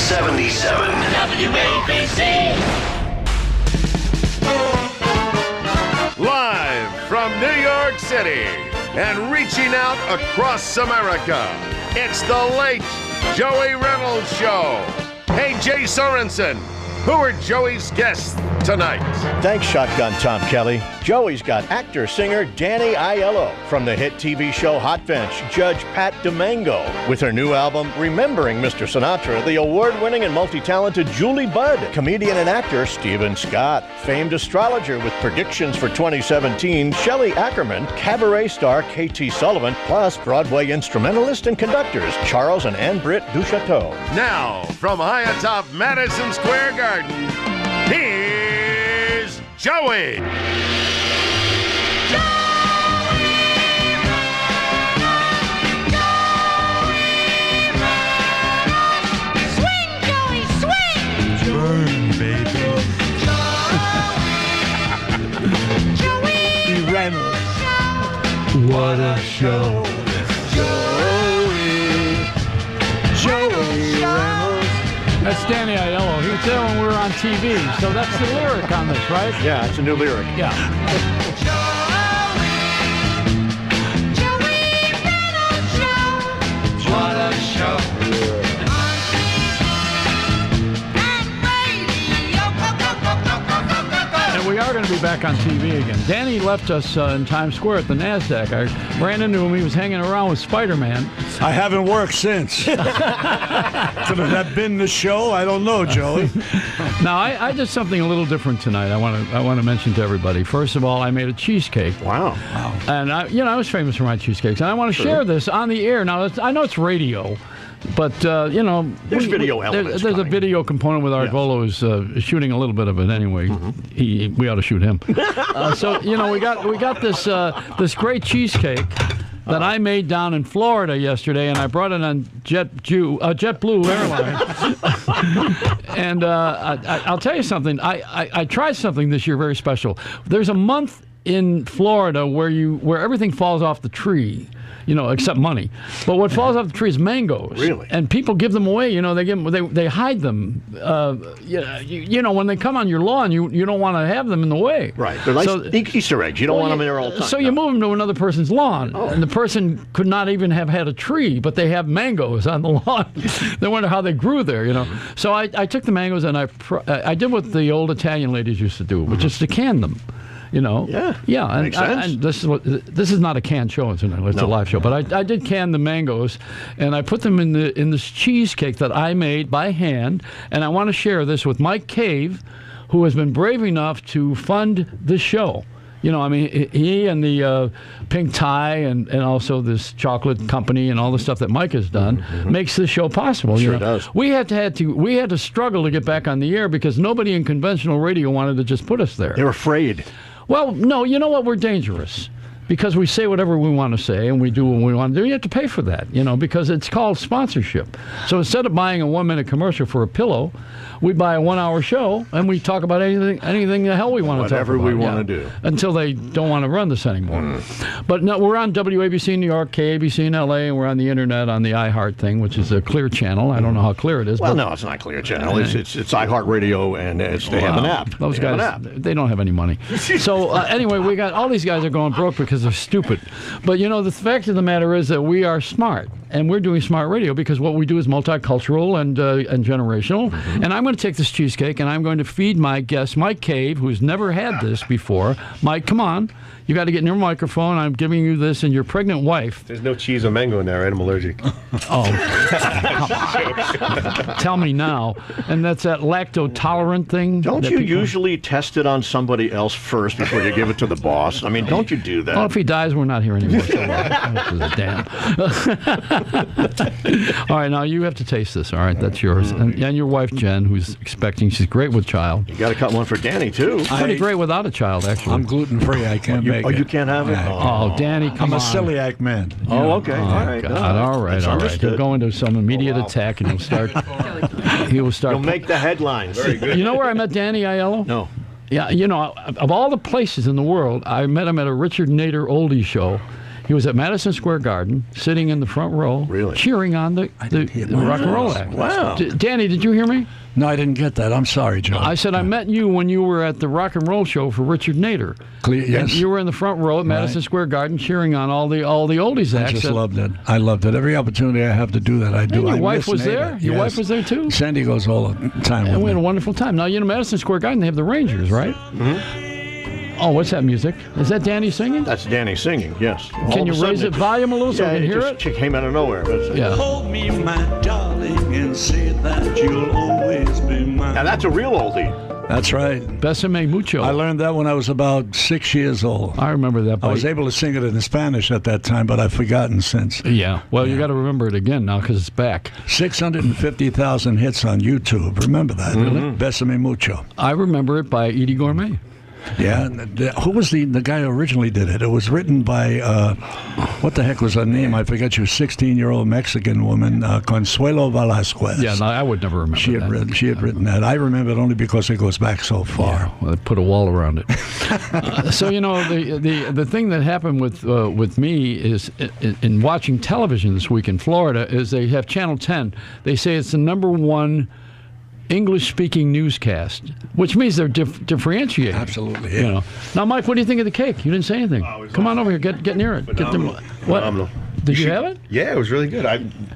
77. WABC. Live from New York City and reaching out across America, it's the late Joey Reynolds Show. Hey, Jay Sorensen, who are Joey's guests tonight? Thanks, Shotgun Tom Kelly. Joey's got actor-singer Danny Aiello from the hit TV show Hot Bench, Judge Pat DiMango, with her new album, Remembering Mr. Sinatra, the award-winning and multi-talented Julie Budd, comedian and actor Stephen Scott, famed astrologer with predictions for 2017, Shelley Ackerman, cabaret star KT Sullivan, plus Broadway instrumentalist and conductors Charles and Annbritt DuChateau. Now, from high atop Madison Square Garden, here's Joey. Reynolds. What a show. Joey Reynolds. That's Danny Aiello. He was there when we were on TV. So that's the lyric on this, right? Yeah, it's a new lyric. Yeah. Joey Reynolds show. What a show. And we are going to be back on TV again. Danny left us in Times Square at the NASDAQ. I ran into him. He was hanging around with Spider-Man. I haven't worked since. Could have that been the show? I don't know, Joey. Now, I did something a little different tonight. I want to mention to everybody. First of all, I made a cheesecake. Wow. And I was famous for my cheesecakes, and I want to share this on the air. Now, I know it's radio, but there's video elements. There's a video component with Art Vuolo who's shooting a little bit of it anyway. We ought to shoot him. So we got this great cheesecake that I made down in Florida yesterday, and I brought it on JetBlue Airlines. And I'll tell you something. I tried something this year very special. There's a month in Florida where everything falls off the tree, except money. But what falls off the tree is mangoes. Really? And people give them away. They hide them. When they come on your lawn, you don't want to have them in the way. Right. They're like Easter eggs. You don't want them there all the time. So you move them to another person's lawn, and the person could not even have had a tree, but they have mangoes on the lawn. They wonder how they grew there. So I took the mangoes and I did what the old Italian ladies used to do, which is to can them. Yeah. And, and this is not a canned show, incidentally. It's a live show. But I did can the mangoes, and I put them in this cheesecake that I made by hand. And I want to share this with Mike Cave, who has been brave enough to fund this show. He and the pink tie and also this chocolate company and all the stuff that Mike has done makes this show possible. Sure does. We had to struggle to get back on the air because nobody in conventional radio wanted to just put us there. They're afraid. Well, no, you know what? We're dangerous because we say whatever we want to say and we do what we want to do. You have to pay for that, because it's called sponsorship. So instead of buying a 1-minute commercial for a pillow, we buy a 1-hour show and we talk about anything the hell we want to talk about. Whatever we want to do. Until they don't want to run this anymore. But no, we're on WABC New York, KABC in LA, and we're on the internet on the iHeart thing, which is a clear channel. I don't know how clear it is. Well, no, it's not a clear channel. It's iHeartRadio, and they have an app. Those guys, they don't have any money. So anyway, we got all these guys are going broke because they're stupid. But the fact of the matter is that we are smart. And we're doing smart radio because what we do is multicultural and generational. And I'm going to take this cheesecake and I'm going to feed my guest, Mike Cave, who's never had this before. Mike, come on. You got to get in your microphone. I'm giving you this and your pregnant wife. There's no cheese or mango in there, right? I'm allergic. Oh. Tell me now. And that's that lacto-tolerant thing? Don't you usually test it on somebody else first before you give it to the boss? I mean, don't you do that? Well, if he dies, we're not here anymore. So damn. All right, now you have to taste this. All right, that's yours. And your wife, Jen, who's expecting. She's great with child. You got to cut one for Danny, too. Pretty great without a child, actually. I'm gluten-free. I can't make it. Oh, you can't have it? Oh, Danny, come on. I'm a celiac man. Oh, okay. Oh, all right. God. All right. He'll go into some immediate attack, and he'll start. He'll make the headlines. Very good. You know where I met Danny Aiello? No. Yeah, of all the places in the world, I met him at a Richard Nader oldie show He was at Madison Square Garden, sitting in the front row, cheering on the rock and roll act. Wow. Danny, did you hear me? No, I didn't get that. I'm sorry, Joe. I said I met you when you were at the rock and roll show for Richard Nader. Yes. And you were in the front row at Madison Square Garden cheering on all the oldies acts. I just loved it. I loved it. Every opportunity I have to do that, I do. And your I wife was Nader. there? Your wife was there too? Sandy goes all the time And with we had a me. wonderful time. Now, Madison Square Garden, they have the Rangers, right? Mm-hmm. Oh, what's that music? Is that Danny singing? That's Danny singing, yes. Can you raise the volume a little so we can hear it? It came out of nowhere. Yeah. Hold me, my darling, and say that you'll always be mine. Now, that's a real oldie. That's right. Besame Mucho. I learned that when I was about 6 years old. I remember that. I was able to sing it in Spanish at that time, but I've forgotten since. Yeah. Well, you got to remember it again now because it's back. 650,000 hits on YouTube. Remember that? Really? Besame Mucho. I remember it by Edie Gourmet. Yeah. Who was the guy who originally did it? It was written by, what the heck was her name? I forget. She was a 16-year-old Mexican woman, Consuelo Velasquez. Yeah, no, I would never remember She had written that. I remember it only because it goes back so far. Yeah, well, they put a wall around it. So, the thing that happened with me is in watching television this week in Florida is they have Channel 10. They say it's the #1 English-speaking newscast, which means they're differentiating. Absolutely, yeah. Now, Mike, what do you think of the cake? You didn't say anything. Come on over here. Get near it. Phenomenal. Did you have it? Yeah, it was really good.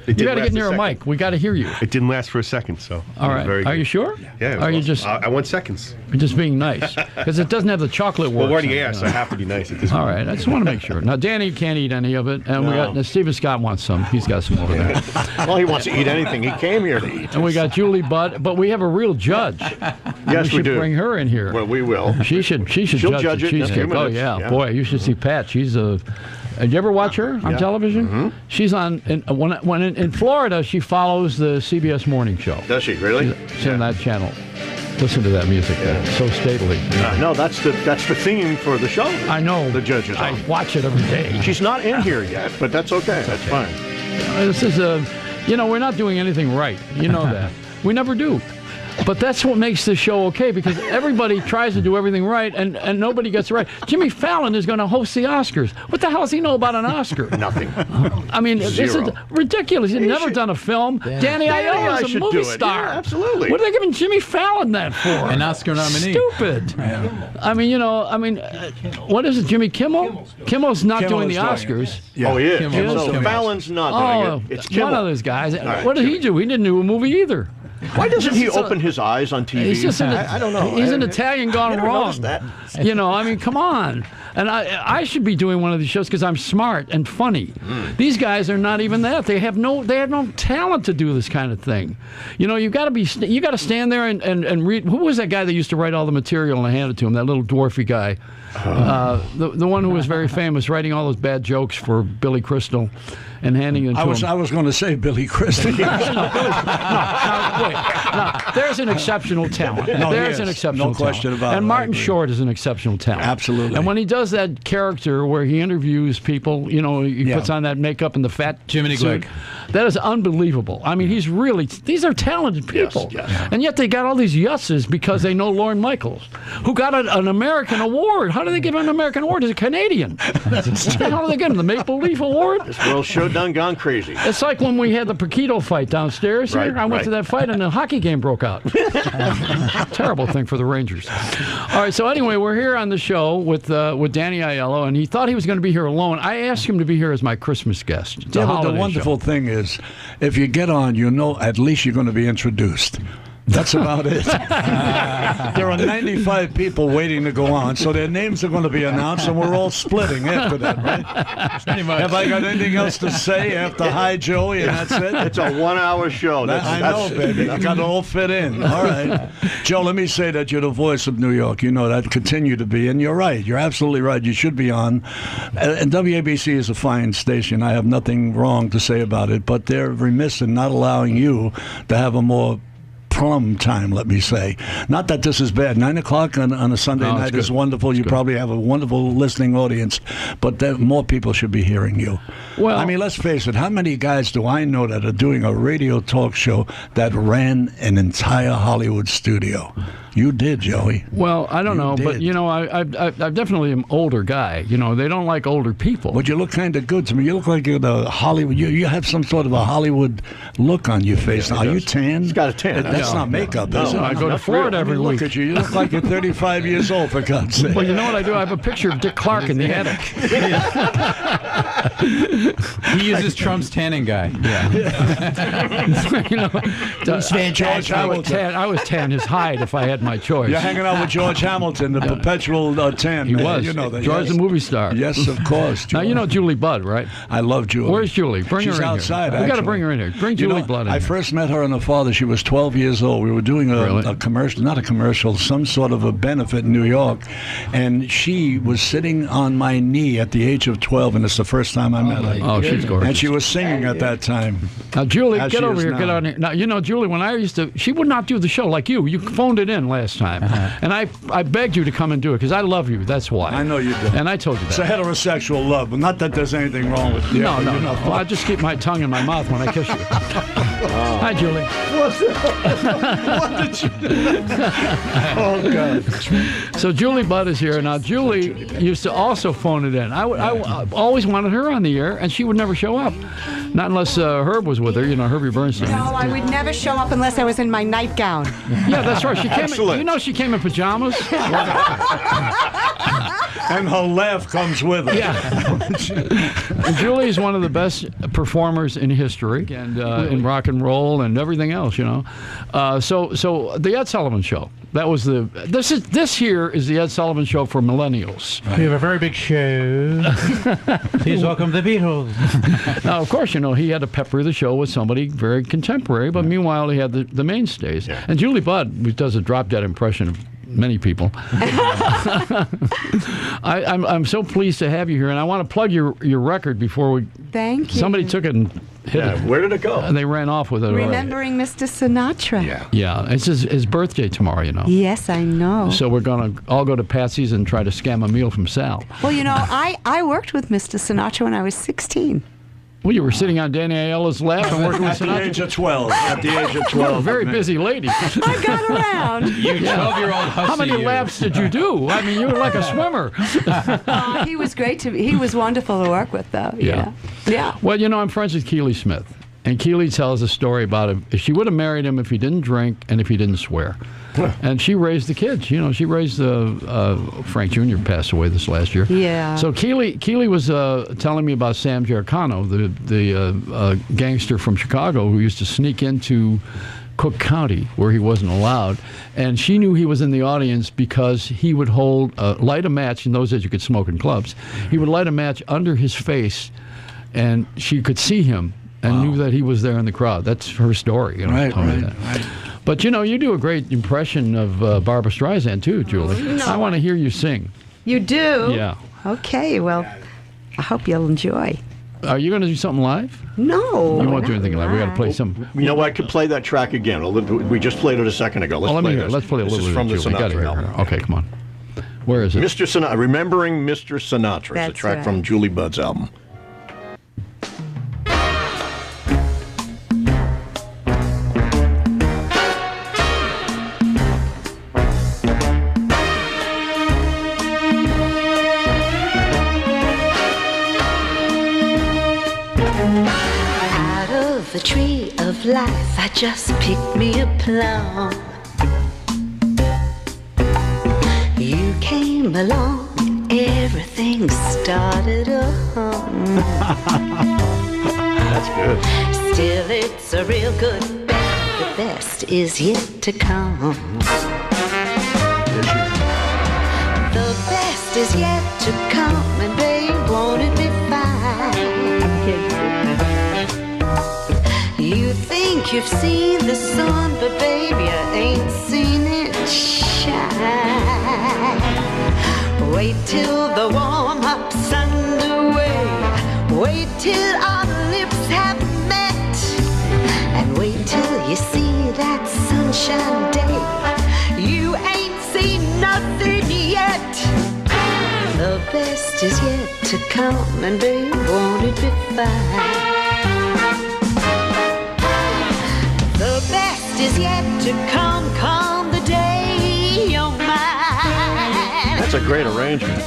You got to get near a mic. We got to hear you. It didn't last for a second, so. All right. Are you sure? Yeah. Are you just? I want seconds. You're just being nice because it doesn't have the chocolate works. Well, we're already asked, so I have to be nice at this point. All right. I just want to make sure. Now, Danny can't eat any of it, and we got Stephen Scott wants some. He's got some over there. Well, he wants to eat anything. He came here to eat. And we got Julie Budd, but we have a real judge. Yes, we should do. bring her in here. Well, we will. She should She'll judge it the in a few cheesecake. Oh minutes. yeah, boy, you should see Pat. She's a. Did you ever watch her on television? Mm-hmm. She's on. When in Florida, she follows the CBS Morning Show. Does she really? She's on that channel. Listen to that music. There. So stately. No, that's the theme for the show. I know. The judges. I watch it every day. She's not in here yet, but that's okay. That's fine. This is we're not doing anything right. You know that. We never do. But that's what makes the show okay, because everybody tries to do everything right, and nobody gets it right. Jimmy Fallon is going to host the Oscars. What the hell does he know about an Oscar? Nothing. I mean, this is ridiculous. He's never done a film. Danny Aiello is a movie star. Yeah, absolutely. What are they giving Jimmy Fallon that for? An Oscar nominee. Stupid. Yeah. I mean, what is it, Jimmy Kimmel? Kimmel's not doing the Oscars. Yeah. Oh, he is. Kimmel. So Fallon's not doing it. It's Kimmel. One of those guys. Right, what did he do? He didn't do a movie either. Why doesn't he open his eyes on TV? He's just I don't know. He's an Italian gone wrong. That. I mean, come on. And I should be doing one of these shows because I'm smart and funny. These guys are not even that. They have no talent to do this kind of thing. You got to stand there and read. Who was that guy that used to write all the material and hand it to him? That little dwarfy guy. The one who was very famous, writing all those bad jokes for Billy Crystal and handing them to him. I was going to say Billy Crystal. Wait. Now, there's an exceptional talent. There's an exceptional no question talent. about it. And Martin Short is an exceptional talent. Absolutely. And when he does that character where he interviews people, he puts on that makeup and the fat Jiminy suit, Glick. that is unbelievable. I mean, these are talented people. Yes. And yet they got all these yusses because they know Lorne Michaels, who got an American award. How do they give him an American award? He's a Canadian. How do they get him? The Maple Leaf Award? This world sure done gone crazy. It's like when we had the Paquito fight downstairs here. Right, I went to that fight and the hockey game broke out. Terrible thing for the Rangers. All right, so anyway, we're here on the show with Danny Aiello, and he thought he was going to be here alone. I asked him to be here as my Christmas guest. It's a But the holiday wonderful thing is, if you get on, at least you're going to be introduced. That's about it. There are 95 people waiting to go on, so their names are going to be announced, and we're all splitting after that, right? Have I got anything else to say after Hi, Joey, and that's it? It's a 1-hour show. I know, baby. You got to all fit in. All right. Joe, let me say that you're the voice of New York. You know that. Continue to be. And you're right. You're absolutely right. You should be on. And WABC is a fine station. I have nothing wrong to say about it, but they're remiss in not allowing you to have a more plum time, let me say. Not that this is bad. 9 o'clock on a Sunday No, night it's is good. wonderful. You probably have a wonderful listening audience, but more people should be hearing you. Well- I mean, let's face it. How many guys do I know that are doing a radio talk show that ran an entire Hollywood studio? You did, Joey. Well, I don't know, but did. you know, I definitely am older guy. You know, they don't like older people. But you look kind of good to me. You look like you're the Hollywood. You have some sort of a Hollywood look on your face. Are you tan? He's got a tan. That's Yeah. not makeup, No, is it? I go to Florida every Look week. at you. You look like you're 35 years old, for God's sake. Well, you know what I do? I have a picture of Dick Clark in the attic. He uses Trump's tanning guy. Yeah. You know, George Hamilton. I was tan his hide if I had my choice. You're hanging out with George Hamilton, the perpetual tan He man. was. You know that. George, yes. the movie star. Yes, of course. Now George. you know Julie Budd, right? I love Julie. Where's Julie? Bring She's her in outside, here. We got to actually. bring her in here. Bring You Julie know, Budd in I here. first met her and her father. She was 12 years old. We were doing Really? a commercial, not a commercial, some sort of a benefit in New York. And she was sitting on my knee at the age of 12, and it's the first time I met her. Oh, she's gorgeous. And she was singing at that time. Now, Julie, As get she over is here. now. Get on here. Now, you know, Julie, when I used to, she would not do the show like you. You phoned it in last time. And I begged you to come and do it because I love you. That's why. I know you do. And I told you It's a that. heterosexual love, but not that there's anything wrong with you. No, no, You no. know. Well, I just keep my tongue in my mouth when I kiss you. Hi, Julie. What did you do? Oh, God. So Julie Budd is here. Now, Julie used to also phone it in. I always wanted her on the air, and she would never show up. Not unless Herb was with her, you know, Herbie Bernstein. No, I would never show up unless I was in my nightgown. Yeah, that's right. She came. Excellent. You know, she came in pajamas. And her laugh comes with it. Yeah. And Julie is one of the best performers in history and in rock and roll and everything else, you know. So the Ed Sullivan Show. That was this here is the Ed Sullivan Show for millennials. We have a very big show. Please welcome the Beatles. Now, of course, you know, he had to pepper the show with somebody very contemporary, but meanwhile he had the mainstays. Yeah. And Julie Budd, who does a drop-dead impression of many people. I'm so pleased to have you here, and I want to plug your record before we. Thank you. Somebody took it and hit Yeah, it. where did it go? And they ran off with it. already. Remembering Mr. Sinatra. Yeah. Yeah, it's his birthday tomorrow, you know. Yes, I know. So we're going to all go to Patsy's and try to scam a meal from Sal. Well, you know, I worked with Mr. Sinatra when I was 16. Well, you were sitting on Danny Aiello's lap and working with At the age Sinatra. of 12. At the age of 12. You're a very busy lady. I got around. You 12-year-old hussy. How many you. laps did you do? I mean, you were like a swimmer. He was great he was wonderful to work with, though. Yeah. Yeah. Well, you know, I'm friends with Keely Smith. And Keely tells a story about if she would have married him if he didn't drink and if he didn't swear. And she raised the kids. You know, she raised Frank Jr. passed away this last year. Yeah. So Keely was telling me about Sam Giarcano, the gangster from Chicago who used to sneak into Cook County where he wasn't allowed. And she knew he was in the audience because he would light a match. In those days you could smoke in clubs. He would light a match under his face and she could see him and knew that he was there in the crowd. That's her story. You know, Right. But, you know, you do a great impression of Barbara Streisand, too, Julie. No. I want to hear you sing. You do? Yeah. Okay, well, I hope you'll enjoy. Are you going to do something live? No. You won't do anything live. We got to play some. You know what? I could play that track again. We just played it a second ago. Let me hear. this. Let's play a This little is bit from the of Julie. Gotta Sinatra hear album. her. Okay, come on. Where is it? Mr. Sinatra, Remembering Mr. Sinatra. It's a That's track right. from Julie Budd's album. Out of the tree of life, I just picked me a plum. You came along, everything started a hum. That's good. Still, it's a real good bet. The best is yet to come. The best is yet to come, and babe, won't it be fine? You think you've seen the sun, but babe, you ain't seen it shine. Wait till the warm-up's underway. Wait till our lips have met. And wait till you see that sun sunshine day. You ain't seen nothing yet. The best is yet to come, and babe, won't it be fine? The best is yet to come, come the day you're mine. That's a great arrangement.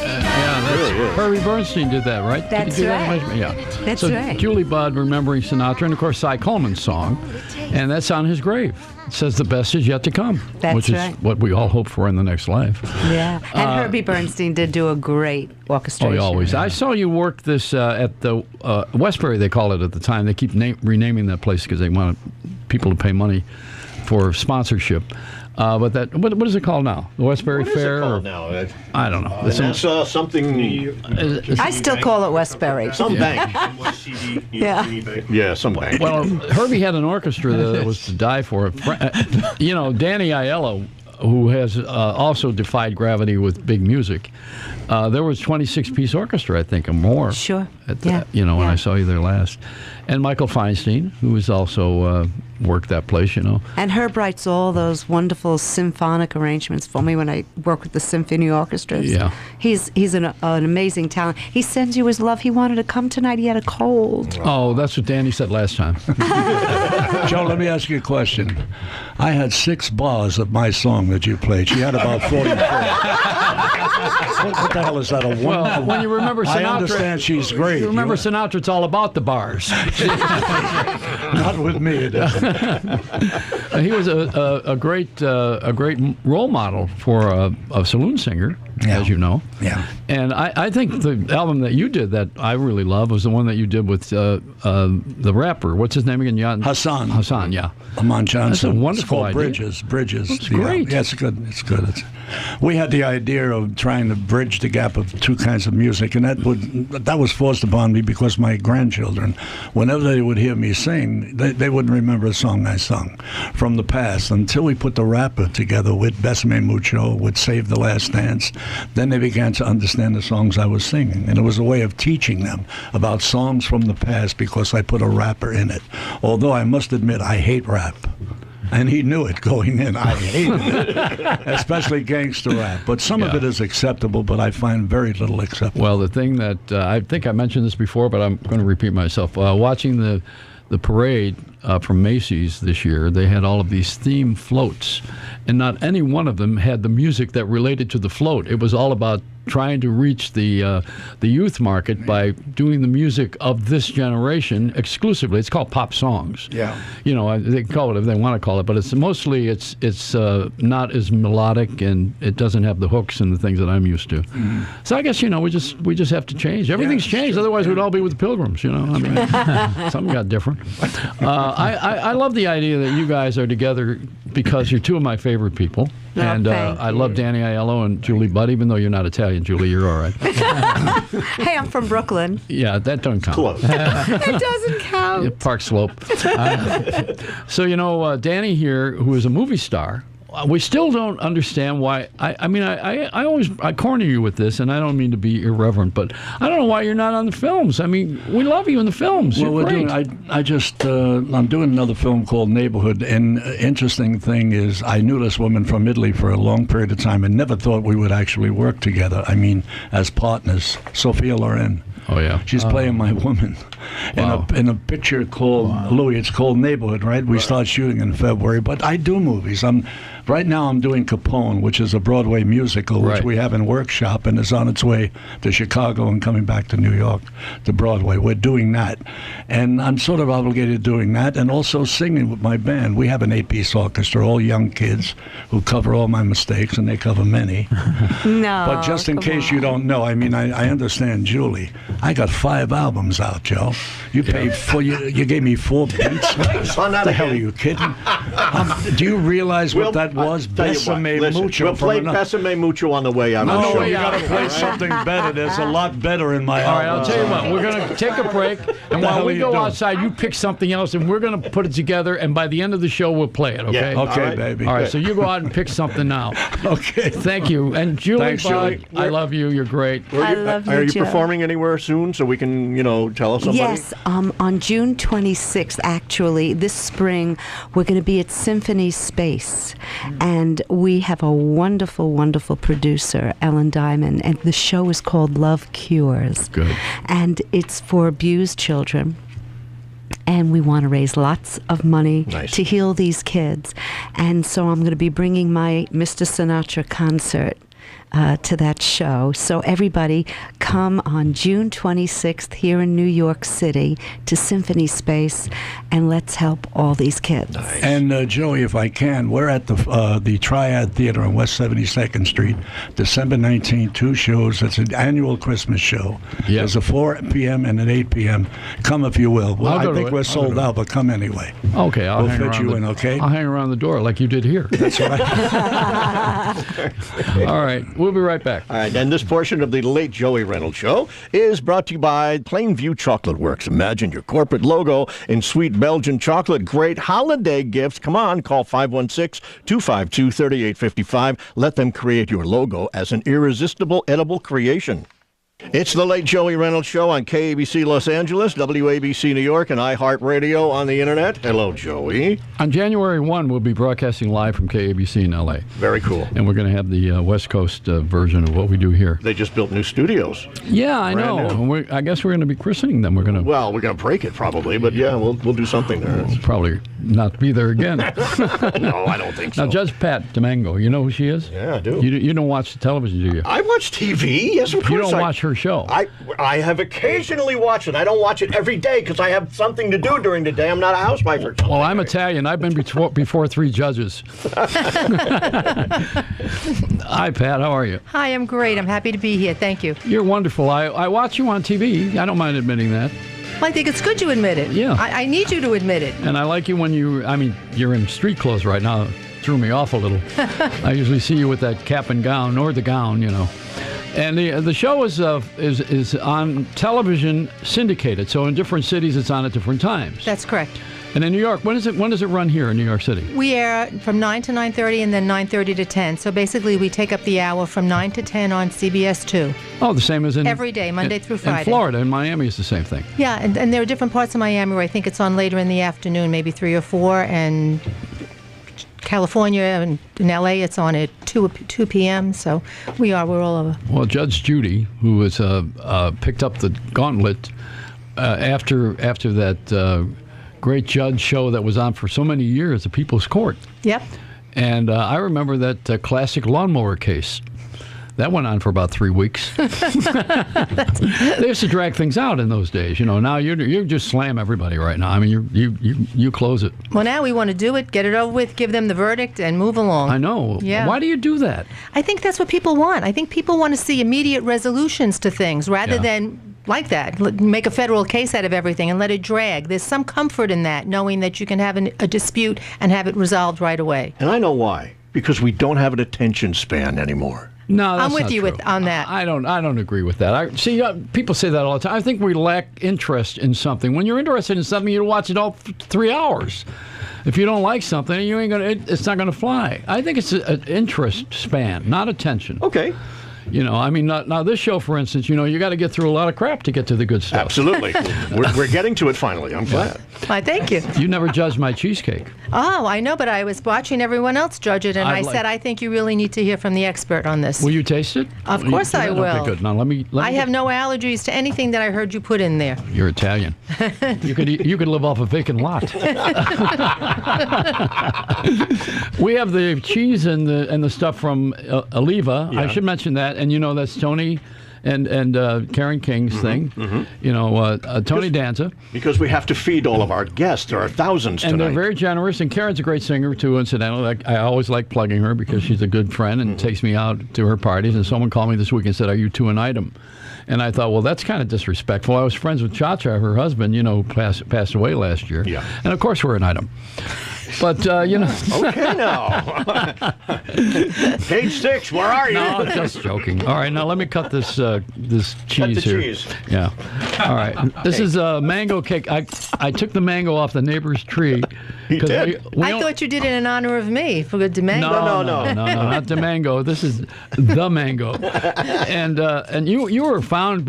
Herbie Bernstein did that, right? That's Did you do that right. arrangement? Yeah. That's so right. Julie Budd remembering Sinatra, and of course Cy Coleman's song, and that's on his grave. It says the best is yet to come, That's which is right. what we all hope for in the next life. Yeah. And Herbie Bernstein did do a great Oh, orchestration. he always. I saw you work this at the Westbury, they call it at the time. They keep renaming that place because they want people to pay money for sponsorship. But that, what is it called now? The Westbury What is Fair? it called or- now? I don't know. It's Vanessa, something. I still call it Westbury. Some bank. Yeah. Yeah, some bank. Well, Herbie had an orchestra that was to die for. You know, Danny Aiello, who has also defied gravity with big music. There was 26-piece orchestra, I think, or more. Sure. At Yeah. when Yeah. I saw you there last. And Michael Feinstein, who has also worked that place, you know. And Herb writes all those wonderful symphonic arrangements for me when I work with the symphony orchestras. Yeah. He's an amazing talent. He sends you his love. He wanted to come tonight. He had a cold. Oh, that's what Danny said last time. Joe, let me ask you a question. I had 6 bars of my song that you played. She had about 44. What the hell is that? A one? Well, when you remember Sinatra, I understand she's great. You remember Sinatra? It's all about the bars. Not with me. It isn't. He was a great role model for a saloon singer, as you know. Yeah. And I think the album that you did that I really love was the one that you did with the rapper. What's his name again? Hassan. Hassan, yeah. Amon Johnson. That's a wonderful it's called idea. Bridges. That's Yeah. great. Yeah, it's good. It's good. We had the idea of trying to bridge the gap of 2 kinds of music, and that was forced upon me because my grandchildren, whenever they would hear me sing, they wouldn't remember a song I sung from the past until we put the rapper together with Besame Mucho, with Save the Last Dance. Then they began to understand the songs I was singing, and it was a way of teaching them about songs from the past because I put a rapper in it. Although I must admit, I hate rap. And he knew it going in. I hated it, especially gangster rap. But some of it is acceptable, but I find very little acceptable. Well, the thing that I think I mentioned this before, but I'm going to repeat myself. Watching the parade from Macy's this year, they had all of these theme floats, and not any one of them had the music that related to the float. It was all about trying to reach the youth market by doing the music of this generation exclusively. It's called pop songs. Yeah. You know, they call it if they want to call it, but it's mostly it's not as melodic, and it doesn't have the hooks and the things that I'm used to. So I guess we just have to change. Everything's changed. Otherwise, we'd all be with the Pilgrims. You know, I mean, something got different. I love the idea that you guys are together because you're 2 of my favorite people. Oh, And thank I love Danny Aiello and Julie Budd, even though you're not Italian, Julie, you're all right. Hey, I'm from Brooklyn. Yeah, that doesn't count. Close. It doesn't count. Yeah, Park Slope. So, Danny here, who is a movie star, we still don't understand why. I always corner you with this, and I don't mean to be irreverent, but I don't know why you're not on the films. I mean, we love you in the films. Well, You're we're great. doing. I'm doing another film called Neighborhood, and interesting thing is, I knew this woman from Italy for a long period of time, and never thought we would actually work together. I mean, as partners. Sophia Loren. Oh yeah. She's playing my woman in a picture called Louis. It's called Neighborhood, right? We start shooting in February, but I do movies. Right now I'm doing Capone, which is a Broadway musical, which we have in workshop and is on its way to Chicago and coming back to New York to Broadway. We're doing that, and I'm sort of obligated doing that, and also singing with my band. We have an 8-piece orchestra, all young kids who cover all my mistakes, and they cover many. No. But just in case you don't know, I mean, I understand Julie. I got 5 albums out, Joe. You paid for you gave me 4 beats. What the hell are you kidding? Do you realize what that was? Besame Mucho. We'll play Besame Mucho on the way out. No, you got to play something better. There's a lot better in my All right, album. I'll tell you what. We're going to take a break, and while we go outside, you pick something else, and we're going to put it together, and by the end of the show, we'll play it, okay? Yeah. Okay, baby. All right, so you go out and pick something now. Okay. Thank you. And Julie, Thanks, Julie. I love you. You're great. I love you, Are you Joe. performing anywhere soon so we can, tell us somebody? Yes, on June 26th, actually, this spring, we're going to be at Symphony Space. And we have a wonderful, wonderful producer, Ellen Diamond, and the show is called Love Cures. Good. And it's for abused children. And we want to raise lots of money to heal these kids. And so I'm going to be bringing my Mr. Sinatra concert to that show. So everybody come on June 26th here in New York City to Symphony Space, and let's help all these kids. Nice. And Joey, if I can, we're at the Triad Theater on West 72nd Street, December 19th, 2 shows. It's an annual Christmas show. Yep. There's a 4 p.m. and an 8 p.m. Come if you will. Well, I think we're sold out, but come anyway. Okay, we'll fit you in, okay? I'll hang around the door like you did here. That's right. All right, we'll be right back. All right, and this portion of the late Joey Reynolds Show is brought to you by Plainview Chocolate Works. Imagine your corporate logo in sweet Belgian chocolate. Great holiday gifts. Come on, call 516-252-3855. Let them create your logo as an irresistible edible creation. It's the late Joey Reynolds Show on KABC Los Angeles, WABC New York, and iHeartRadio on the internet. Hello, Joey. On January 1, we'll be broadcasting live from KABC in L.A. Very cool. And we're going to have the West Coast version of what we do here. They just built new studios. Yeah, I know. I guess we're going to be christening them. We're going to. Well, we're going to break it probably, but yeah, we'll do something there. We'll probably not be there again. No, I don't think so. Now, Judge Pat DiMango, you know who she is? Yeah, I do. You don't watch the television, do you? I watch TV. Yes, of course. You don't watch her show. I have occasionally watched it. I don't watch it every day because I have something to do during the day. I'm not a housewife or something. Well, I'm Italian. I've been before 3 judges. Hi, Pat. How are you? Hi, I'm great. I'm happy to be here. Thank you. You're wonderful. I watch you on TV. I don't mind admitting that. Well, I think it's good you admit it. Yeah. I need you to admit it. And I like you when you're in street clothes right now. Threw me off a little. I usually see you with that cap and gown, or the gown, And the show is on television syndicated, so in different cities it's on at different times. That's correct. And in New York, when does it run here in New York City? We air from 9 to 9:30 and then 9:30 to 10. So basically we take up the hour from 9 to 10 on CBS 2. Oh, the same as in... Every day, Monday through Friday. In Florida, in Miami, it's the same thing. Yeah, and there are different parts of Miami where I think it's on later in the afternoon, maybe 3 or 4, and... California and in LA, it's on at 2 p.m. So we're all over. Well, Judge Judy, who was picked up the gauntlet after that great judge show that was on for so many years, the People's Court. Yep. And I remember that classic lawnmower case. That went on for about 3 weeks. They used to drag things out in those days. Now you just slam everybody right now. I mean, you close it. Well, now we want to do it, get it over with, give them the verdict, and move along. I know. Yeah. Why do you do that? I think that's what people want. I think people want to see immediate resolutions to things rather than like that. Make a federal case out of everything and let it drag. There's some comfort in that, knowing that you can have a dispute and have it resolved right away. And I know why. Because we don't have an attention span anymore. No, that's I'm with not you true. on that. I don't agree with that. People say that all the time. I think we lack interest in something. When you're interested in something, you watch it all 3 hours. If you don't like something, it's not gonna fly. I think it's an interest span, not attention. Okay. Now this show, for instance, you got to get through a lot of crap to get to the good stuff. Absolutely. We're getting to it finally. I'm glad. Why, thank you. You never judged my cheesecake. Oh, I know, but I was watching everyone else judge it, and I said, I think you really need to hear from the expert on this. Will you taste it? Of course I will. Okay, good. Now let me I have no allergies to anything that I heard you put in there. You're Italian. You could live off a vacant lot. We have the cheese and the stuff from Oliva. Yeah. I should mention that. And that's Tony and Karen King's thing. Mm-hmm. Tony Danza. Because we have to feed all of our guests. There are thousands tonight. And they're very generous. And Karen's a great singer, too, incidentally. I always like plugging her because she's a good friend and takes me out to her parties. And someone called me this week and said, "Are you two an item?" And I thought, well, that's kind of disrespectful. I was friends with Cha-Cha, her husband, passed away last year. Yeah. And, of course, we're an item. But, Okay, now. Page 6, where are you? No, just joking. All right, now let me cut this cheese here. Cheese. Yeah. All right. This is a mango cake. I took the mango off the neighbor's tree, He 'Cause did. I thought you did it in honor of me for the DiMango. No, not DiMango. This is the Mango. And you were found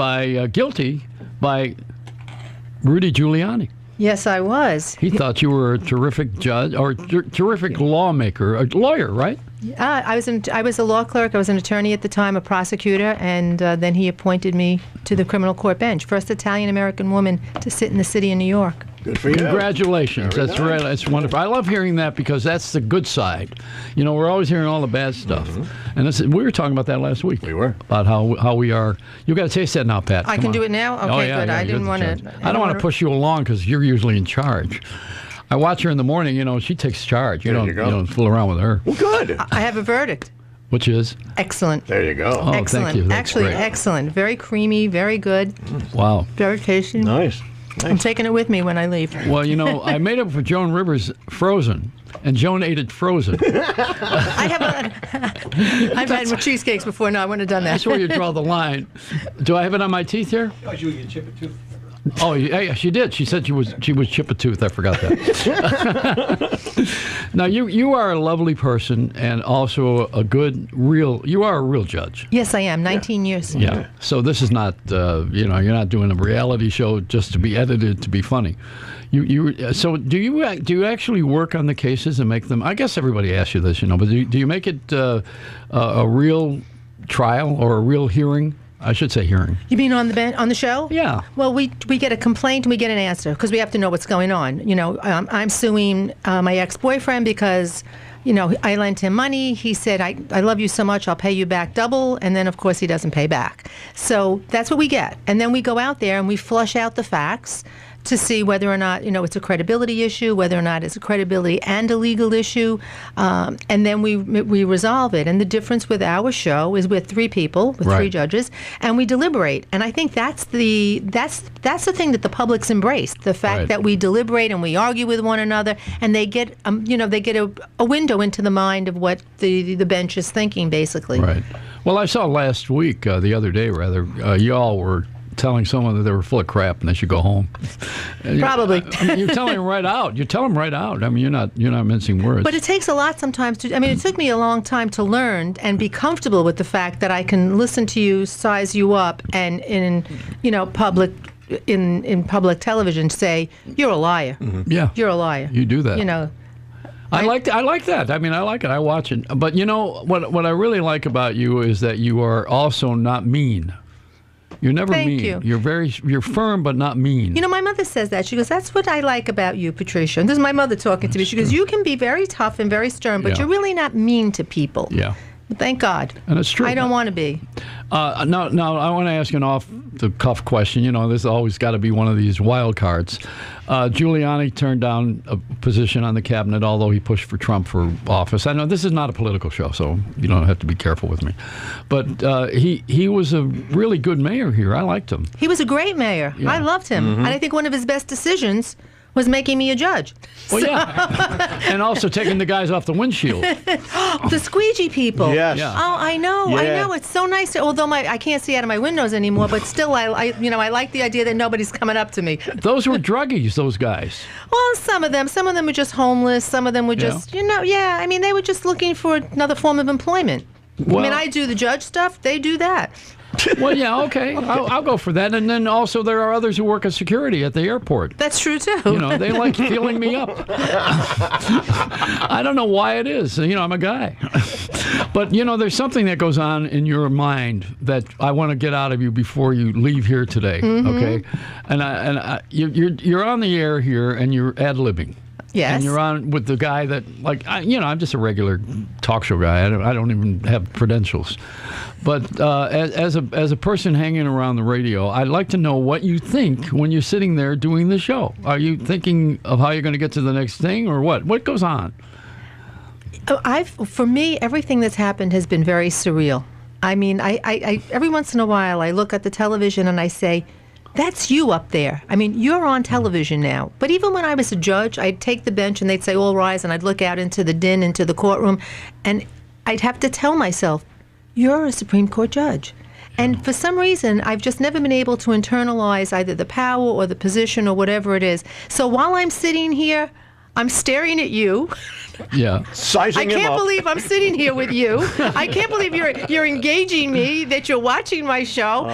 guilty by Rudy Giuliani. Yes, I was. He thought you were a terrific judge or terrific lawmaker, a lawyer, right? I was a law clerk. I was an attorney at the time, a prosecutor, and then he appointed me to the criminal court bench. First Italian-American woman to sit in the city of New York. Good for you. Congratulations. That's right. That's wonderful. I love hearing that because that's the good side. You know, we're always hearing all the bad stuff. And we were talking about that last week. We were. About how we are. You got to taste that now, Pat. I Come can on. do it now? Okay, good. I didn't want to. I don't want to push you along because you're usually in charge. I watch her in the morning. You know, she takes charge. You don't fool around with her. Well, good. I have a verdict. Which is? Excellent. There you go. Oh, excellent. thank you. That's Actually, great. excellent. Very creamy, very good. Wow. Very tasty. Nice. I'm taking it with me when I leave. Well, you know, I made it for Joan Rivers frozen, and Joan ate it frozen. I've had more cheesecakes before. No, I wouldn't have done that. That's where you draw the line. Do I have it on my teeth here? Oh, you can chip it too. Oh, yeah, she did. She said she was chip a tooth. I forgot that. Now, you are a lovely person and also you are a real judge. Yes, I am. 19 years. Yeah. So this is not, you're not doing a reality show just to be edited to be funny. So do you actually work on the cases and make them? I guess everybody asks you this, but do you make it a real trial or a real hearing? I should say hearing. You mean on the show? Yeah. Well, we get a complaint and we get an answer because we have to know what's going on. I'm suing my ex-boyfriend because, I lent him money. He said, I love you so much, I'll pay you back double. And then, of course, he doesn't pay back. So that's what we get. And then we go out there and we flush out the facts to see whether or not, it's a credibility issue, whether or not it's a credibility and a legal issue, and then we resolve it. And the difference with our show is we're three people, with three judges, and we deliberate. And I think that's the thing that the public's embraced, the fact that we deliberate and we argue with one another, and they get, a window into the mind of what the bench is thinking, basically. Right. Well, I saw last week, the other day rather, y'all were telling someone that they were full of crap and they should go home. Probably. You're telling them right out. You tell them right out. I mean, you're not mincing words. But it takes a lot sometimes to. I mean, it took me a long time to learn and be comfortable with the fact that I can listen to you, size you up, and in public television say you're a liar. Mm-hmm. Yeah, you're a liar. You do that. I like that. I mean, I like it. I watch it. But what I really like about you is that you are also not mean. You're never mean. Thank you. You're firm but not mean. My mother says that. She goes, "That's what I like about you, Patricia." And this is my mother talking to me. She goes, "You can be very tough and very stern, but you're really not mean to people." Yeah. Thank God. And it's true. I don't want to be. Now, I want to ask you an off-the-cuff question. There's always got to be one of these wild cards. Giuliani turned down a position on the cabinet, although he pushed for Trump for office. I know this is not a political show, so you don't have to be careful with me. But he was a really good mayor here. I liked him. He was a great mayor. Yeah. I loved him. Mm-hmm. And I think one of his best decisions was making me a judge. Well, yeah. And also taking the guys off the windshield. The squeegee people. Yes. Yeah. Oh, I know. Yeah. I know. It's so nice. Although I can't see out of my windows anymore, but still, I like the idea that nobody's coming up to me. Those were druggies, those guys. Well, some of them were just homeless. Some of them were just, I mean, they were just looking for another form of employment. Well, I mean, I do the judge stuff. They do that. Well, yeah, okay. I'll go for that. And then also there are others who work as security at the airport. That's true, too. They like feeling me up. I don't know why it is. I'm a guy. But, there's something that goes on in your mind that I want to get out of you before you leave here today, okay? And you're on the air here and you're ad-libbing. Yes. And you're on with the guy that, I'm just a regular talk show guy. I don't even have credentials. But as a person hanging around the radio, I'd like to know what you think when you're sitting there doing the show. Are you thinking of how you're going to get to the next thing or what? What goes on? For me, everything that's happened has been very surreal. I mean, I every once in a while, I look at the television and I say, that's you up there. I mean, you're on television now. But even when I was a judge, I'd take the bench and they'd say, all rise, and I'd look out into the din, into the courtroom, and I'd have to tell myself, you're a Supreme Court judge. And for some reason, I've just never been able to internalize either the power or the position or whatever it is. So while I'm sitting here, I'm staring at you. Yeah. Sizing I him can't up. believe I'm sitting here with you. I can't believe you're engaging me, that you're watching my show.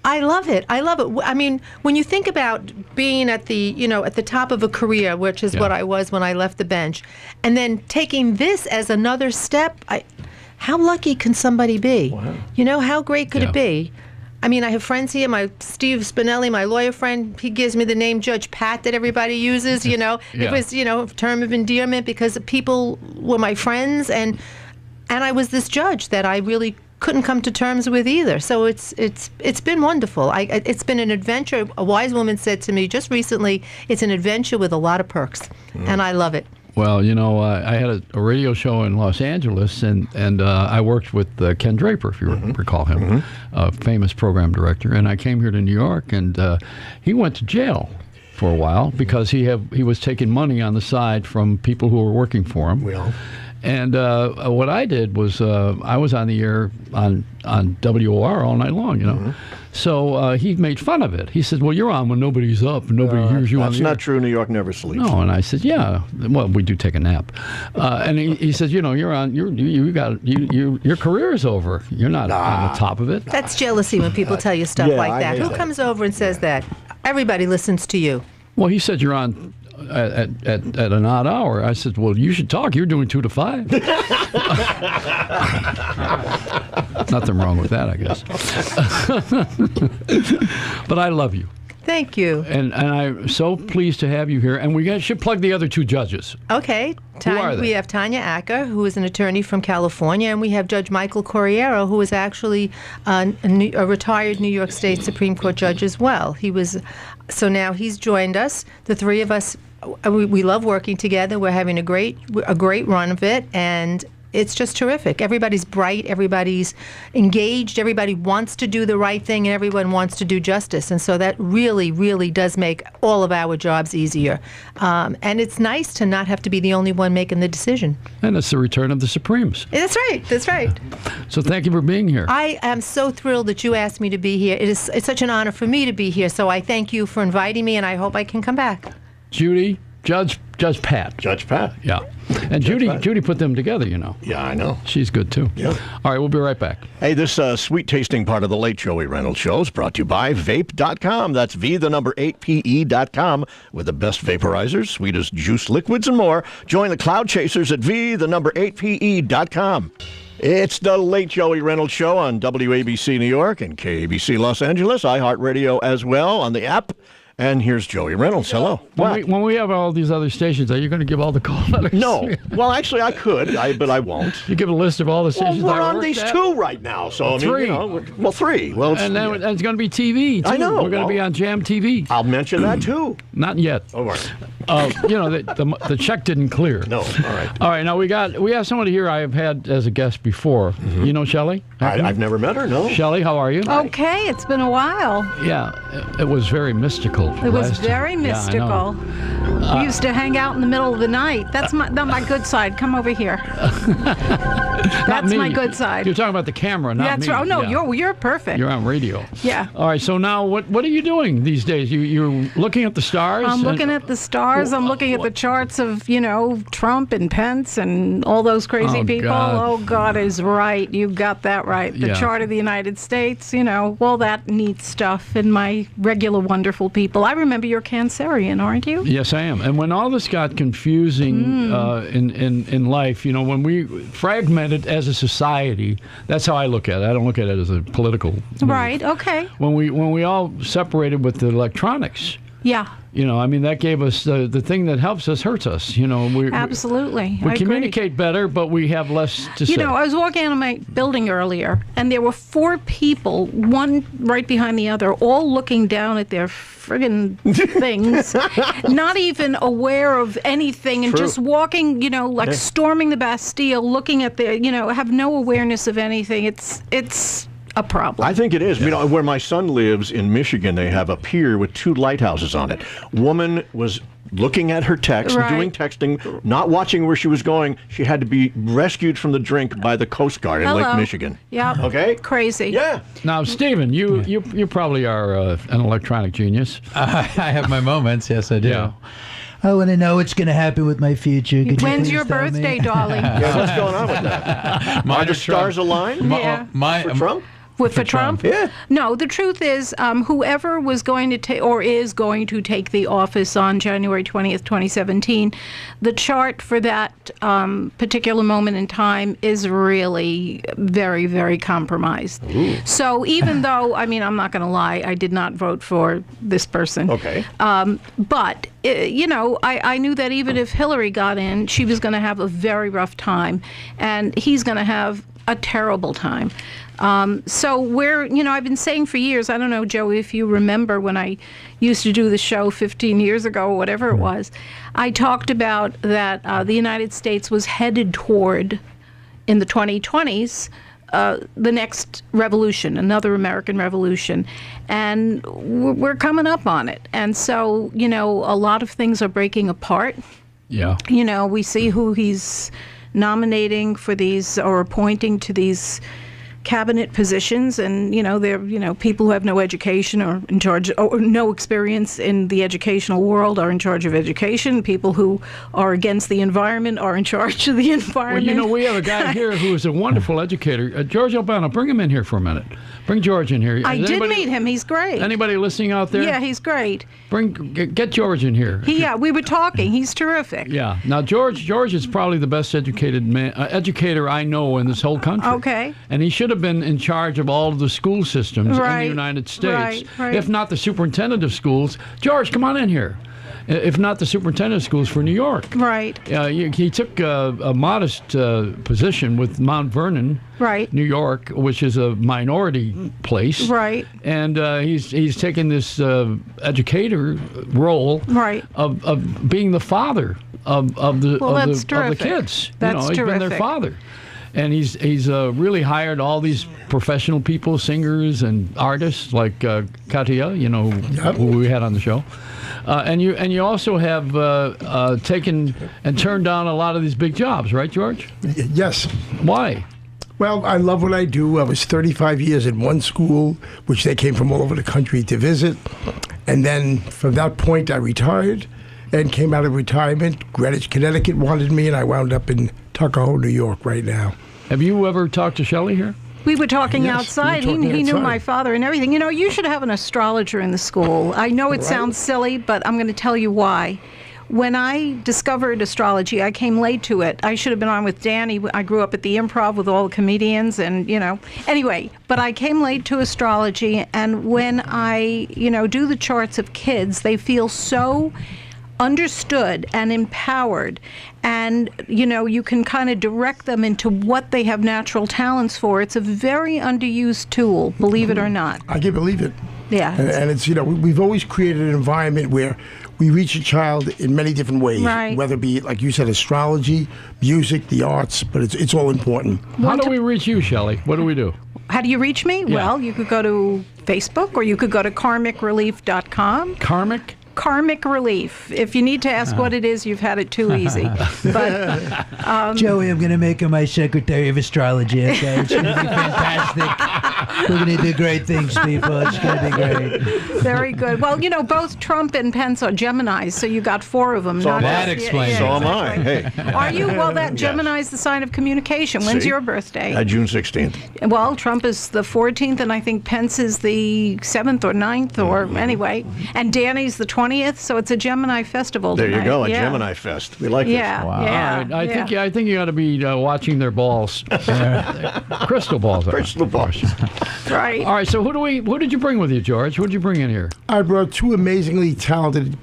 I love it. I love it. I mean, when you think about being at the top of a career, which is what I was when I left the bench, and then taking this as another step, how lucky can somebody be? Wow. You know, how great could it be? I mean, I have friends here. My Steve Spinelli, my lawyer friend, he gives me the name Judge Pat that everybody uses. You know, it was a term of endearment because people were my friends, and I was this judge that I really couldn't come to terms with either. So it's been wonderful. It's been an adventure. A wise woman said to me just recently, it's an adventure with a lot of perks, and I love it. Well, you know, I had a radio show in Los Angeles, and I worked with Ken Draper, if you recall him, a famous program director. And I came here to New York, and he went to jail for a while because he was taking money on the side from people who were working for him. Well. And what I did was I was on the air on WOR all night long, you know. So he made fun of it. He said, "Well, you're on when nobody's up and nobody hears you on the air." That's not true. New York never sleeps. No, and I said, "Yeah, well, we do take a nap." And he said, "You know, you're on. Your career is over. You're not on the top of it." That's jealousy when people tell you stuff like that. Who comes over and says that? Everybody listens to you. Well, he said you're on at an odd hour. I said, "Well, you should talk. You're doing 2 to 5." Nothing wrong with that, I guess. But I love you. Thank you. And I'm so pleased to have you here. And we should plug the other 2 judges. Okay. Who are they? We have Tanya Acker, who is an attorney from California, and we have Judge Michael Corriero, who is actually a retired New York State Supreme Court judge as well. So now he's joined us. The 3 of us, we love working together. We're having a great run of it, and it's just terrific. Everybody's bright, everybody's engaged, everybody wants to do the right thing, and everyone wants to do justice. And so that really, really does make all of our jobs easier. And it's nice to not have to be the only one making the decision. And it's the return of the Supremes. That's right. That's right. So thank you for being here. I am so thrilled that you asked me to be here. It's such an honor for me to be here. So I thank you for inviting me, and I hope I can come back. Judy, Judge Pat. Judge Pat. Yeah. And Judy put them together, you know. Yeah, I know. She's good, too. Yeah. All right, we'll be right back. Hey, this sweet-tasting part of the Late Joey Reynolds Show is brought to you by Vape.com. That's V8PE.com with the best vaporizers, sweetest juice liquids, and more. Join the Cloud Chasers at V8PE.com. It's the Late Joey Reynolds Show on WABC New York and KABC Los Angeles, iHeartRadio as well on the app. And here's Joey Reynolds. Hello. When we have all these other stations, are you going to give all the call letters? No. Well, actually, I could, but I won't. You give a list of all the stations. Well, we're on these 2 right now, so 3. 3. Well, and then it's going to be TV. Too. I know. We're going to be on Jam TV. I'll mention that too. Not yet. All right. You know, the check didn't clear. No. All right. All right. Now we have somebody here I have had as a guest before. You know Shelley? I've never met her. No. Shelley, how are you? Okay, it's been a while. Yeah, it was very mystical. It was very mystical. We used to hang out in the middle of the night. That's my good side. Come over here. That's my good side. You're talking about the camera, not That's me. right. Oh, no, Yeah. you're perfect. You're on radio. Yeah. All right. So now, what are you doing these days? You're looking at the stars. I'm looking at the stars. I'm looking at the charts of Trump and Pence and all those crazy people. God. Oh, God is right. You got that right. The chart of the United States. All that neat stuff. And my regular wonderful people. I remember you're Cancerian, aren't you? Yes, I am. And when all this got confusing in life, when we fragmented as a society, that's how I look at it. I don't look at it as a political move. Right. Okay. When we all separated with the electronics. Yeah. That gave us the thing that helps us hurts us. Absolutely. We I communicate agree. better, but we have less to say. I was walking out of my building earlier, and there were 4 people, one right behind the other, all looking down at their friggin' things, not even aware of anything, and just walking, like storming the Bastille, looking at their, have no awareness of anything. It's a problem. I think it is. Where my son lives in Michigan, they have a pier with 2 lighthouses on it. Woman was looking at her text, doing texting, not watching where she was going. She had to be rescued from the drink by the Coast Guard in Lake Michigan. Yeah. Okay. Crazy. Yeah. Now, Stephen, you probably are an electronic genius. I have my moments. Yes, I do. Yeah. I want to know what's going to happen with my future. Could When's you your please tell me? birthday, darling? Yeah, what's going on with that? Are the stars aligned? Yeah. For Trump? For Trump? Yeah. No, the truth is, whoever was going to take or is going to take the office on January 20th, 2017, the chart for that particular moment in time is really very, very compromised. Ooh. So even though, I mean, I'm not going to lie, I did not vote for this person. Okay. But, I knew that even if Hillary got in, she was going to have a very rough time, and he's going to have a terrible time. So I've been saying for years, I don't know, Joey, if you remember when I used to do the show 15 years ago or whatever it was, I talked about that the United States was headed toward, in the 2020s, the next revolution, another American revolution. And we're coming up on it. And so, a lot of things are breaking apart. Yeah. We see who he's nominating for these or appointing to these cabinet positions, and they're people who have no education or in charge or no experience in the educational world are in charge of education. People who are against the environment are in charge of the environment. Well, we have a guy here who is a wonderful educator, George Albano. Bring him in here for a minute. Bring George in here. I did meet him. He's great. Anybody listening out there? Yeah, he's great. Get George in here. We were talking. He's terrific. Yeah. Now George is probably the best educator I know in this whole country. Okay. And he should have been in charge of all of the school systems in the United States. Right. If not the superintendent of schools. George, come on in here. If not the superintendent of schools for New York. Right. He took a modest position with Mount Vernon, New York, which is a minority place. Right. And he's taken this educator role of being the father of the kids. That's he's been their father. And he's really hired all these professional people, singers and artists like Katia, who we had on the show. And you also have taken and turned down a lot of these big jobs, right, George? Yes. Why? Well, I love what I do. I was 35 years in one school, which they came from all over the country to visit. And then from that point, I retired and came out of retirement. Greenwich, Connecticut wanted me, and I wound up in Tuckahoe, New York right now. Have you ever talked to Shelley here? We were talking Yes, outside. we were talking He knew outside. my father and everything. You should have an astrologer in the school. I know it sounds silly, but I'm going to tell you why. When I discovered astrology, I came late to it. I should have been on with Danny. I grew up at the Improv with all the comedians and, Anyway, but I came late to astrology, and when I, do the charts of kids, they feel so understood and empowered, and you can kind of direct them into what they have natural talents for. It's a very underused tool, believe it or not. I can believe it. Yeah. And it's, we've always created an environment where we reach a child in many different ways, whether it be, like you said, astrology, music, the arts, but it's all important. How do we reach you, Shelley? What do we do? How do you reach me? Yeah. Well, you could go to Facebook, or you could go to karmicrelief.com. Karmic Relief. If you need to ask what it is, you've had it too easy. But Joey, I'm going to make her my secretary of astrology, okay? It's going to be fantastic. We're going to do great things, people. It's going to be great. Very good. Well, both Trump and Pence are Geminis, so you got 4 of them. So that explains. So am I. Hey. Are you? Well, that Gemini is the sign of communication. When's your birthday? June 16th. Well, Trump is the 14th, and I think Pence is the 7th or 9th, or anyway. And Danny's the 20th, so it's a Gemini festival There tonight. you go, a Gemini fest. We like this. Yeah. All right. I think you ought to be watching their balls, crystal balls. Crystal balls. Right. All right. So who did you bring with you, George? Who did you bring in here? I brought 2 amazingly talented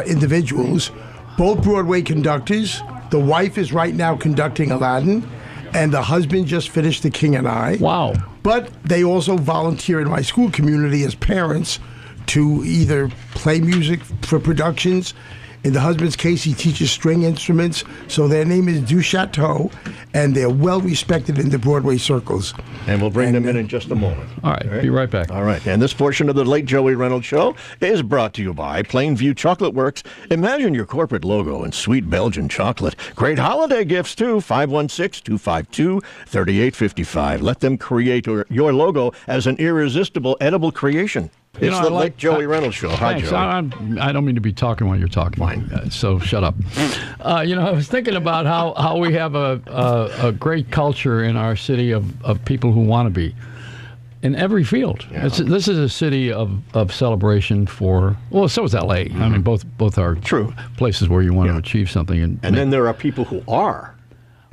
individuals, both Broadway conductors. The wife is right now conducting Aladdin, and the husband just finished The King and I. Wow. But they also volunteer in my school community as parents to either play music for productions. In the husband's case, he teaches string instruments. So their name is DuChateau, and they're well respected in the Broadway circles. And we'll bring them in just a moment. All right. Be right back. All right. And this portion of the Late Joey Reynolds Show is brought to you by Plainview Chocolate Works. Imagine your corporate logo in sweet Belgian chocolate. Great holiday gifts, too. 516-252-3855. Let them create your logo as an irresistible edible creation. It's the late Joey Reynolds show. Hi, thanks. Joey. I don't mean to be talking while you're talking. Fine. So shut up. I was thinking about how we have a great culture in our city of people who want to be in every field. Yeah. This is a city of celebration for, well, so is L.A. I mean, both are true places where you want to achieve something. And then there are people who are.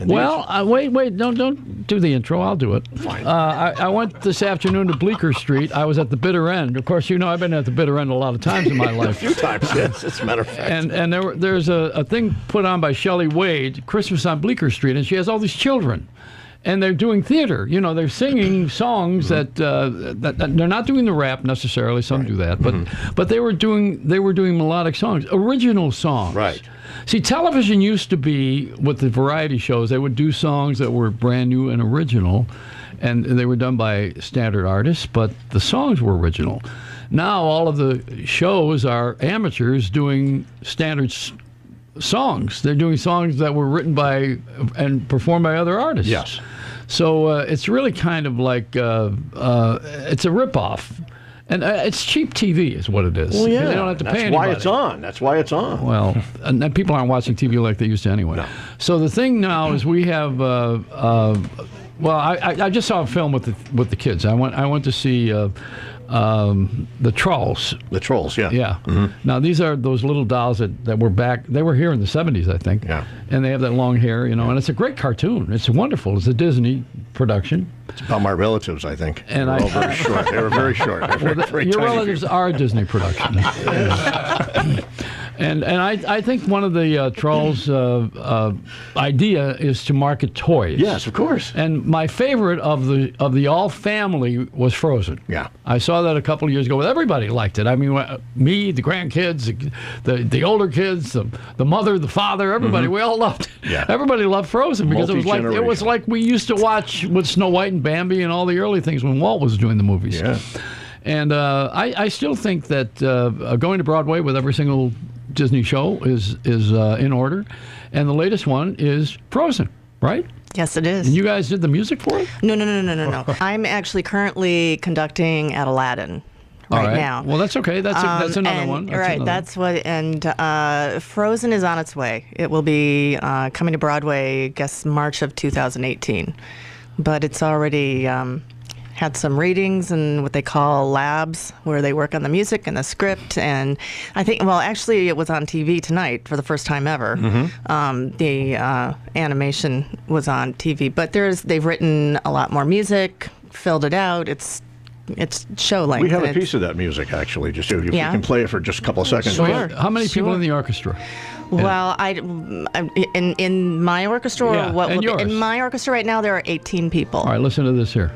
Well, wait, don't do the intro. I'll do it. Fine. I went this afternoon to Bleecker Street. I was at the bitter end. Of course, I've been at the bitter end a lot of times in my life. A few times, yes, as a matter of fact. And there's a thing put on by Shelley Wade, Christmas on Bleecker Street, and she has all these children. And they're doing theater. They're singing songs that they're not doing the rap necessarily. Some do that, but they were doing melodic songs, original songs. Right. See, television used to be, with the variety shows, they would do songs that were brand new and original, and they were done by standard artists, but the songs were original. Now all of the shows are amateurs doing standard songs. They're doing songs that were written by and performed by other artists. Yes. So it's really kind of like it's a ripoff. And it's cheap TV is what it is. Well, yeah. They don't have to pay anybody. That's why it's on. Well, and people aren't watching TV like they used to anyway. No. So the thing now is we have. I just saw a film with the kids. I went to see the Trolls. The Trolls, yeah. Yeah. Mm-hmm. Now these are those little dolls that were back. They were here in the 70s, I think. Yeah. And they have that long hair, and it's a great cartoon. It's wonderful. It's a Disney production. It's about my relatives, I think. And they were all very short. They were very short. Your relatives are a Disney production. And I think one of the Trolls' idea is to market toys. Yes, of course. And my favorite of the all family was Frozen. Yeah. I saw that a couple of years ago. Everybody liked it. I mean, me, the grandkids, the older kids, the mother, the father, everybody. We all loved it. Yeah. Everybody loved Frozen because it was like we used to watch with Snow White and Bambi and all the early things when Walt was doing the movies. Yeah. And I still think that going to Broadway with every single Disney show is in order, and the latest one is Frozen, right? Yes, it is. And you guys did the music for it? No. I'm actually currently conducting at Aladdin right now. Well, that's okay. That's another one. And Frozen is on its way. It will be coming to Broadway, I guess, March of 2018. But it's already had some readings and what they call labs where they work on the music and the script. And I think, well, actually it was on TV tonight for the first time ever. Mm-hmm. The animation was on TV, but they've written a lot more music, filled it out. It's show length. We have a piece of that music, actually, just if you can play it for just a couple of seconds. Sure. How many people in the orchestra? Well, in my orchestra, yours? In my orchestra right now, there are 18 people. All right, listen to this here.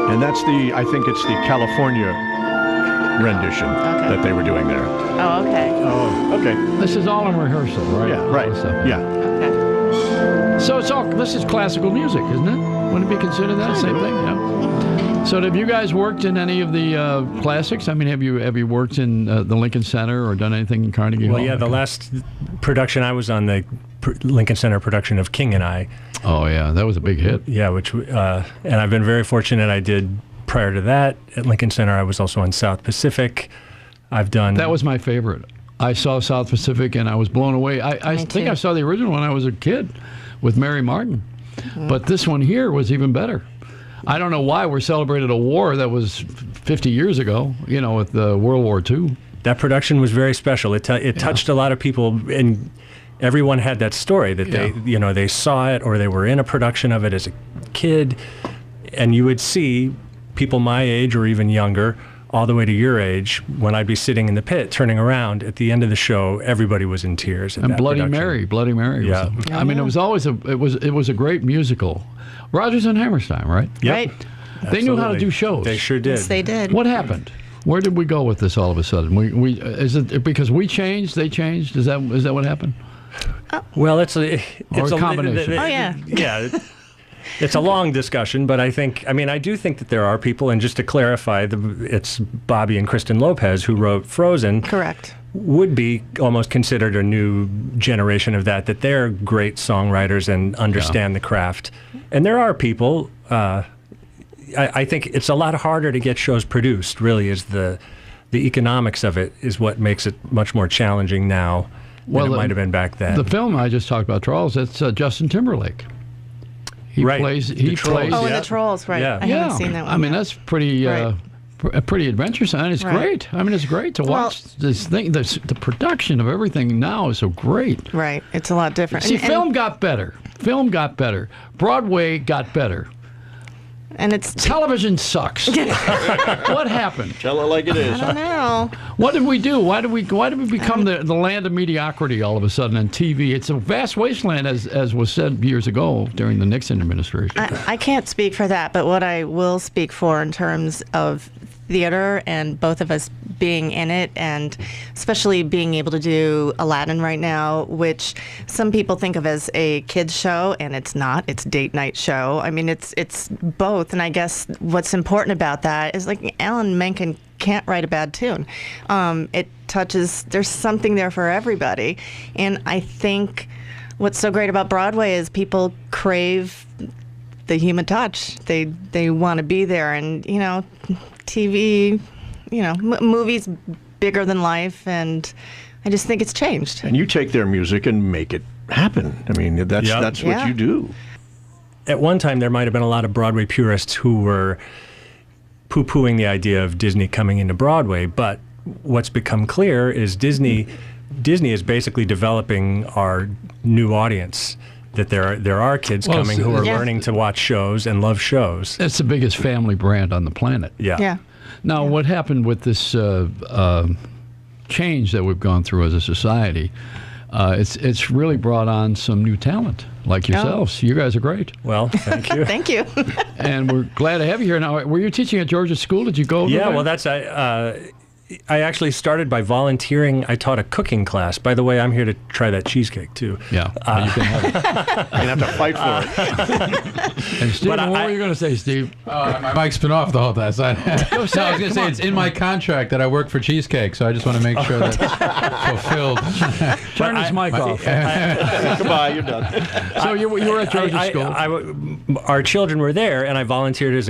And that's I think it's the California rendition that they were doing there. Oh, okay. Oh, okay. This is all in rehearsal, right? Yeah, right. Yeah. Okay. So this is classical music, isn't it? Wouldn't it be considered that? Same thing, yeah. So have you guys worked in any of the classics? I mean, have you worked in the Lincoln Center or done anything in Carnegie Hall? Well, yeah, the last production I was on, the Lincoln Center production of King and I. Oh, yeah, that was a big hit. Yeah, and I've been very fortunate. I did, prior to that, at Lincoln Center, I was also on South Pacific. I've done... That was my favorite. I saw South Pacific, and I was blown away. I think I saw the original when I was a kid with Mary Martin. Mm-hmm. But this one here was even better. I don't know why we're celebrating a war that was 50 years ago, with World War II. That production was very special. It touched a lot of people, and everyone had that story that they saw it or they were in a production of it as a kid, and you would see people my age or even younger, all the way to your age, when I'd be sitting in the pit, turning around at the end of the show, everybody was in tears. And Bloody Mary. Yeah. I mean, it was always it was a great musical. Rodgers and Hammerstein, right? Yep. Right. They knew how to do shows. They sure did. Yes, they did. What happened? Where did we go with this all of a sudden? Is it because we changed, they changed? Is that what happened? Well, it's a combination. Oh, yeah. Yeah. It's a long discussion, but I do think that there are people, and just to clarify, it's Bobby and Kristen Lopez who wrote Frozen. Correct. would be almost considered a new generation of that they're great songwriters and understand the craft. And there are people, I think it's a lot harder to get shows produced, really, is the economics of it is what makes it much more challenging now than it might have been back then. The film I just talked about, Charles, it's Justin Timberlake. He plays. He plays. Oh, and the Trolls, right? Yeah. I haven't seen that one. I mean, that's pretty. Pretty adventuresome, and it's great. I mean, it's great to watch this thing. The production of everything now is so great. Right, it's a lot different. See, film got better. Film got better. Broadway got better. And it's television sucks. What happened? Tell it like it is. I don't know. What did we do? Why did we become the land of mediocrity all of a sudden on TV? It's a vast wasteland, as was said years ago during the Nixon administration. I can't speak for that, but what I will speak for in terms of theater and both of us being in it, and especially being able to do Aladdin right now, which some people think of as a kids show, and it's not. It's a date night show. I mean, it's both, and I guess what's important about that is, like, Alan Menken can't write a bad tune. It touches, there's something there for everybody, and I think what's so great about Broadway is people crave the human touch. They want to be there, and TV, movies bigger than life, and I just think it's changed. And you take their music and make it happen. I mean, that's what you do. At one time, there might have been a lot of Broadway purists who were poo-pooing the idea of Disney coming into Broadway, but what's become clear is Disney is basically developing our new audience. That there are kids coming who are learning to watch shows and love shows. It's the biggest family brand on the planet. Yeah. Now, what happened with this change that we've gone through as a society? It's really brought on some new talent, like yourselves. You guys are great. Well, thank you. Thank you. And we're glad to have you here. Now, were you teaching at Georgia's school? Did you go? Yeah. Well, that's I actually started by volunteering. I taught a cooking class. By the way, I'm here to try that cheesecake, too. Yeah, you can have it. You're going to have to fight for it. And Steve, what were you going to say, Steve? My mic's been off the whole time. So I was going to say, it's in my contract that I work for cheesecake, so I just want to make sure that's fulfilled. Turn his mic off. Goodbye, you're done. So you were at Georgia's school. Our children were there, and I volunteered as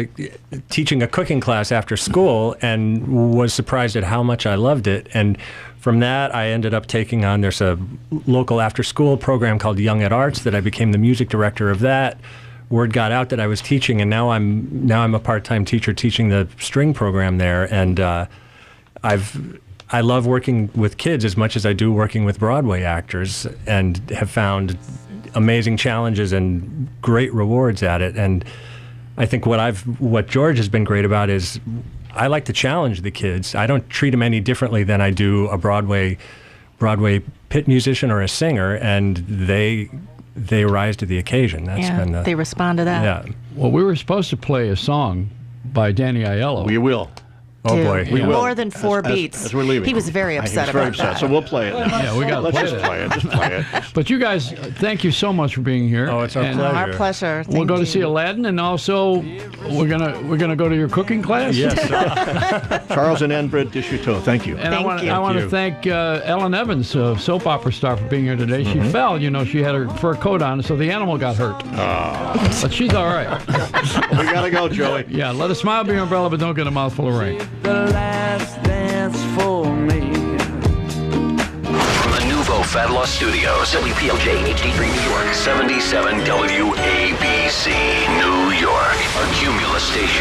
teaching a cooking class after school, and was surprised at how much I loved it. And from that, I ended up taking on, there's a local after-school program called Young at Arts that I became the music director of that. Word got out that I was teaching, and now I'm a part-time teacher teaching the string program there. And I love working with kids as much as I do working with Broadway actors, and have found amazing challenges and great rewards at it. And I think what George has been great about is I like to challenge the kids. I don't treat them any differently than I do a Broadway pit musician or a singer, and they rise to the occasion. That's been they respond to that. Yeah. Well, we were supposed to play a song by Danny Aiello. We will. Oh boy, we will. More than four beats. As we're leaving, he was very upset about that. So we'll play it. Yeah, we got to play it. Just play it. But you guys, thank you so much for being here. Oh, it's our pleasure. Our pleasure. We'll go to see Aladdin, and also we're gonna go to your cooking class. Yes. Charles and Annbritt, DuChateau. Thank you. And I want to thank Ellen Evans, soap opera star, for being here today. She fell. She had her fur coat on, so the animal got hurt. But she's all right. We gotta go, Joey. Yeah, let a smile be your umbrella, but don't get a mouthful of rain. Dance for me. From the Nouveau Fat Loss Studios, WPLJ HD3 New York, 77 WABC, New York, a Cumulus station.